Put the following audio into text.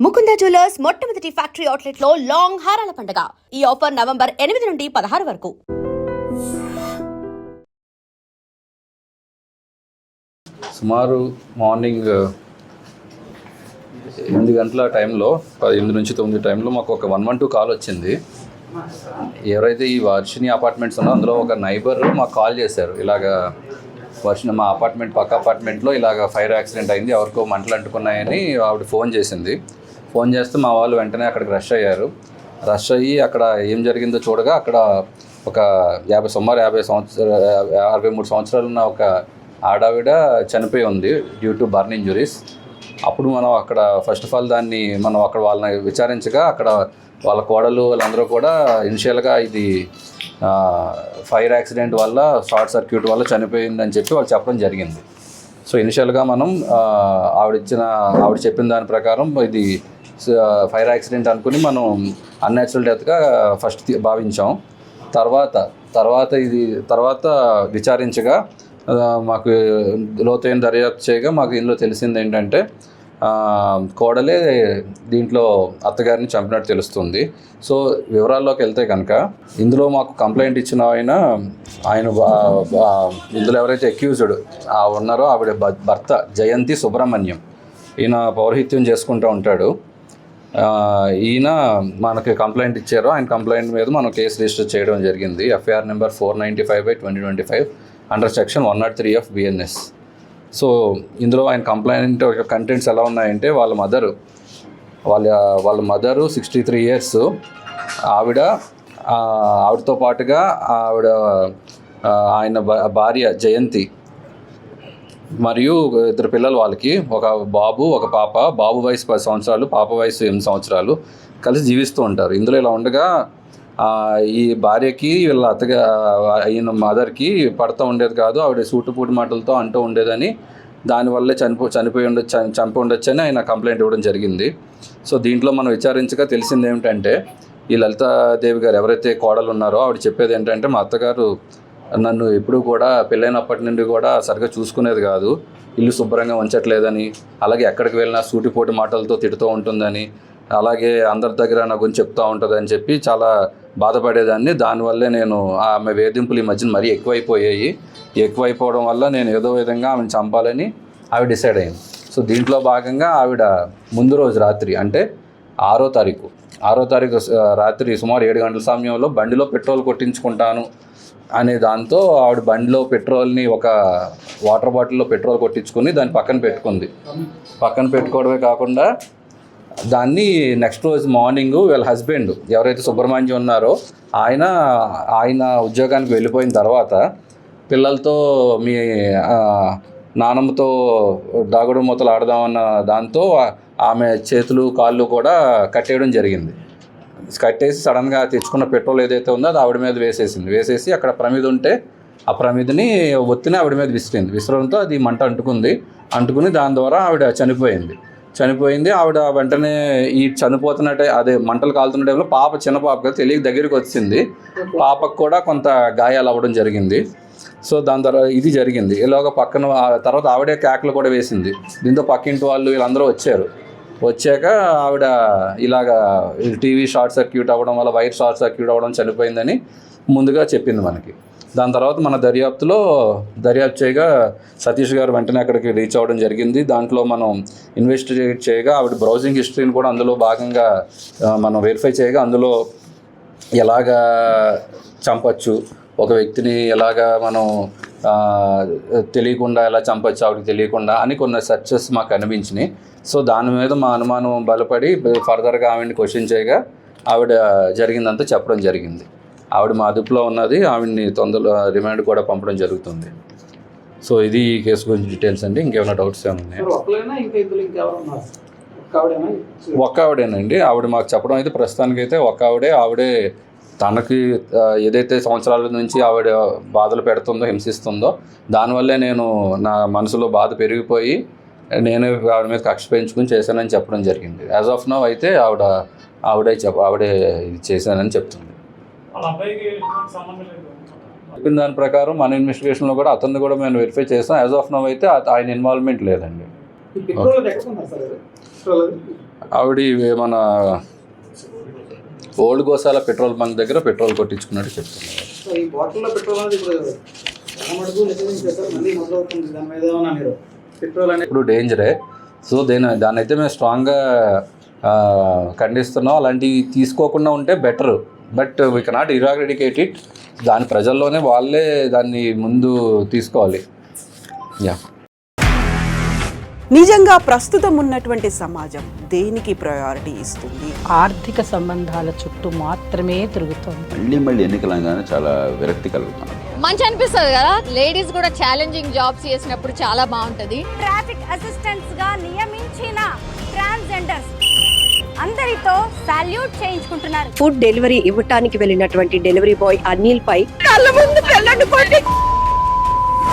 Mukunda jewellers మొట్టమొదటి factory outlet లో long హారాల పండుగ. ఈ ఆఫర్ నవంబర్ 8 నుండి 16 వరకు. సుమారు మార్నింగ్ 8 గంటల టైంలో 8 నుంచి 9 టైంలో మాకు ఒక 112 కాల్ వచ్చింది. ఎవరైతే ఈ వర్షిని అపార్ట్మెంట్స్ ఉన్నో అందులో ఒక నైబర్ మాకు కాల్ చేశారు. ఇలాగా వర్షిని మా అపార్ట్మెంట్ పక్క అపార్ట్మెంట్లో ఇలాగ ఫైర్ యాక్సిడెంట్ అయింది, ఎవరికో మంటలు అంటుకున్నాయని ఆవిడ ఫోన్ చేసింది. ఫోన్ చేస్తే మా వాళ్ళు వెంటనే అక్కడికి రష్ అయ్యారు. రష్ అయ్యి అక్కడ ఏం జరిగిందో చూడగా అక్కడ ఒక 53 సంవత్సరాలు ఉన్న ఒక ఆడావిడ చనిపోయి ఉంది డ్యూ టు బర్న్ ఇంజురీస్. అప్పుడు మనం అక్కడ ఫస్ట్ ఆఫ్ ఆల్ దాన్ని మనం అక్కడ వాళ్ళని విచారించగా అక్కడ వాళ్ళ కోడలు వాళ్ళందరూ కూడా ఇనిషియల్గా ఇది ఫైర్ యాక్సిడెంట్ వల్ల షార్ట్ సర్క్యూట్ వల్ల చనిపోయిందని చెప్పి వాళ్ళు చెప్పడం జరిగింది. సో ఇనిషియల్గా మనం ఆవిడ చెప్పిన దాని ప్రకారం ఇది ఫైర్ యాక్సిడెంట్ అనుకుని మనం అన్యాచురల్ డెత్గా ఫస్ట్ భావించాం. తర్వాత విచారించగా మాకు లోతైన దర్యాప్తు చేయగా మాకు ఇందులో తెలిసింది ఏంటంటే కోడలే దీంట్లో అత్తగారిని చంపినట్టు తెలుస్తుంది. సో వివరాల్లోకి వెళ్తే కనుక ఇందులో మాకు కంప్లైంట్ ఇచ్చిన ఆయన ఇందులో ఎవరైతే అక్యూజ్డ్ ఉన్నారో ఆవిడ భర్త జయంతి సుబ్రహ్మణ్యం. ఈయన పౌరహిత్యం చేసుకుంటూ ఉంటాడు. ఈయన మనకి కంప్లైంట్ ఇచ్చారు. ఆయన కంప్లైంట్ మీద మనం కేసు రిజిస్టర్ చేయడం జరిగింది. FIR number 495/2025 under section 103 of BNS. So ఇందులో ఆయన కంప్లైంట్ కంటెంట్స్ ఎలా ఉన్నాయంటే వాళ్ళ మదరు 63 years, ఆవిడతో పాటుగా ఆయన భార్య జయంతి మరియు 2 పిల్లలు, వాళ్ళకి ఒక బాబు ఒక పాప. బాబు వయసు 10 సంవత్సరాలు, పాప వయసు 8 సంవత్సరాలు కలిసి జీవిస్తూ ఉంటారు. ఇందులో ఇలా ఉండగా ఈ భార్యకి వీళ్ళ అయిన మదర్కి పడుతూ ఉండేది కాదు. ఆవిడ సూటుపూటి మాటలతో అంటూ ఉండేదని, దానివల్లే చంపి ఉండొచ్చని ఆయన కంప్లైంట్ ఇవ్వడం జరిగింది. సో దీంట్లో మనం విచారించగా తెలిసింది ఏమిటంటే ఈ లలితాదేవి గారు ఎవరైతే కోడలు ఉన్నారో ఆవిడ చెప్పేది ఏంటంటే మా అత్తగారు నన్ను ఎప్పుడూ కూడా పెళ్ళైనప్పటి నుండి కూడా సరిగ్గా చూసుకునేది కాదు, ఇల్లు శుభ్రంగా ఉంచట్లేదని, అలాగే ఎక్కడికి వెళ్ళినా సూటిపోటి మాటలతో తిడుతూ ఉంటుందని, అలాగే అందరి దగ్గర నా గురించి చెప్తూ ఉంటుందని చెప్పి చాలా బాధపడేదాన్ని. దానివల్లే నేను ఆమె వేధింపులు ఈ మధ్యన మరీ ఎక్కువైపోవడం వల్ల నేను ఏదో విధంగా ఆమెను చంపాలని ఆవిడ డిసైడ్ అయింది. సో దీంట్లో భాగంగా ఆవిడ ముందు రోజు రాత్రి అంటే 6వ తారీఖు రాత్రి సుమారు 7 గంటల సమయంలో బండిలో పెట్రోల్ కొట్టించుకుంటాను అనే దాంతో ఆవిడ బండిలో పెట్రోల్ని ఒక వాటర్ బాటిల్లో పెట్రోల్ కొట్టించుకుని దాన్ని పక్కన పెట్టుకోవడమే కాకుండా దాన్ని నెక్స్ట్ రోజు మార్నింగ్ వీళ్ళ హస్బెండ్ ఎవరైతే సుబ్రహ్మణ్యం ఉన్నారో ఆయన ఉద్యోగానికి వెళ్ళిపోయిన తర్వాత పిల్లలతో మీ నానమ్మతో దాగుడు మూతలు ఆడదామన్న దాంతో ఆమె చేతులు కాళ్ళు కూడా కట్టేయడం జరిగింది. కట్టేసి సడన్గా తెచ్చుకున్న పెట్రోల్ ఏదైతే ఉందో అది ఆవిడ మీద వేసేసి అక్కడ ప్రమిద ఉంటే ఆ ప్రమిదని ఒత్తిని ఆవిడ మీద విసరడంతో అది మంట అంటుకుని దాని ద్వారా ఆవిడ చనిపోయింది. ఆవిడ వెంటనే ఈ చనిపోతున్నట్టే అదే మంటలు కాలుతున్న టైంలో చిన్న పాప కదా తెలియక దగ్గరికి వచ్చింది. పాపకు కూడా కొంత గాయాలు అవ్వడం జరిగింది. సో దాని తర్వాత ఇది జరిగింది. ఇలాగ పక్కన తర్వాత ఆవిడే కేకలు కూడా వేసింది. దీంతో పక్కింటి వాళ్ళు వీళ్ళందరూ వచ్చాక ఆవిడ ఇలాగా టీవీ షార్ట్ సర్క్యూట్ అవ్వడం వల్ల వైర్ షార్ట్ సర్క్యూట్ అవ్వడం చనిపోయిందని ముందుగా చెప్పింది మనకి. దాని తర్వాత మన దర్యాప్తు చేయగా సతీష్ గారు వెంటనే అక్కడికి రీచ్ అవ్వడం జరిగింది. దాంట్లో మనం ఇన్వెస్టిగేట్ చేయగా ఆవిడ బ్రౌజింగ్ హిస్టరీని కూడా అందులో భాగంగా మనం వెరిఫై చేయగా అందులో ఎలాగా చంపచ్చు, ఒక వ్యక్తిని ఎలాగా మనం తెలియకుండా ఎలా చంపచ్చు ఆవిడకి తెలియకుండా అని కొన్ని సెర్చెస్ మాకు అనిపించినాయి. సో దాని మీద మా అనుమానం బలపడి ఫర్దర్గా ఆవిడని క్వశ్చన్ చేయగా ఆవిడ జరిగిందంతా చెప్పడం జరిగింది. ఆవిడ మా అదుపులో ఉన్నది, ఆవిడని తొందరలో రిమాండ్ కూడా పంపడం జరుగుతుంది. సో ఇది ఈ కేసు గురించి డీటెయిల్స్ అండి. ఇంకేమైనా డౌట్స్ ఏమన్నా? ఒక్క ఆవిడేనండి. ఆవిడ మాకు చెప్పడం అయితే ప్రస్తుతానికి అయితే ఆవిడే తనకి ఏదైతే సంవత్సరాల నుంచి ఆవిడ బాధలు పెడుతుందో హింసిస్తుందో దానివల్లే నేను నా మనసులో బాధ పెరిగిపోయి నేను ఆవిడ మీద కక్ష పెంచుకుని చేశానని చెప్పడం జరిగింది. యాజ్ ఆఫ్ నౌ అయితే ఆవిడే ఇది చేశానని చెప్తుంది. చెప్పిన దాని ప్రకారం మన ఇన్వెస్టిగేషన్లో కూడా అతన్ని కూడా మేము వెరిఫై చేస్తాం. యాజ్ ఆఫ్ నౌ అయితే ఆయన ఇన్వాల్వ్మెంట్ లేదండి. ఆవిడ మన ఓల్డ్ గోసాల పెట్రోల్ బంక్ దగ్గర పెట్రోల్ కొట్టించుకున్నట్టు చెప్తున్నారు. సో ఈ బాటిల్లో పెట్రోల్ అనేది ఇప్పుడు చాలా మటుకు నిషేధించేస్తారు, మళ్ళీ మొదలవుతుంది. దాని మీద ఏమన్నా మీరు పెట్రోల్ అనేది ఇప్పుడు డేంజరే. సో దాన్ని అయితే మేము స్ట్రాంగ్గా ఖండిస్తున్నాం. అలాంటివి తీసుకోకుండా ఉంటే better. But we cannot eradicate it. దాని ప్రజల్లోనే వాళ్ళే దాన్ని ముందు తీసుకోవాలి. యా, నిజంగా ప్రస్తుతం ఉన్నటువంటి సమాజం దేనికి ప్రయారిటీ ఇస్తుంది? ఆర్థిక సంబంధాల చుట్టూ మాత్రమే తిరుగుతోంది. మళ్ళీ ఎన్నికలంగానే చాలా విరక్తి కలుగుతాను. మంచి అనిపిస్తుంది కదా, లేడీస్ కూడా ఛాలెంజింగ్ జాబ్స్ చేసినప్పుడు చాలా బాగుంటది. ట్రాఫిక్ అసిస్టెంట్స్ గా నియమించిన ట్రాన్స్జెండర్స్ అందరితో సాల్యూట్ చేయించుకుంటున్నారు. ఫుడ్ డెలివరీ ఇవ్వటానికి వెళ్ళినటువంటి డెలివరీ బాయ్ అనిల్ పై కళ్ళ ముందు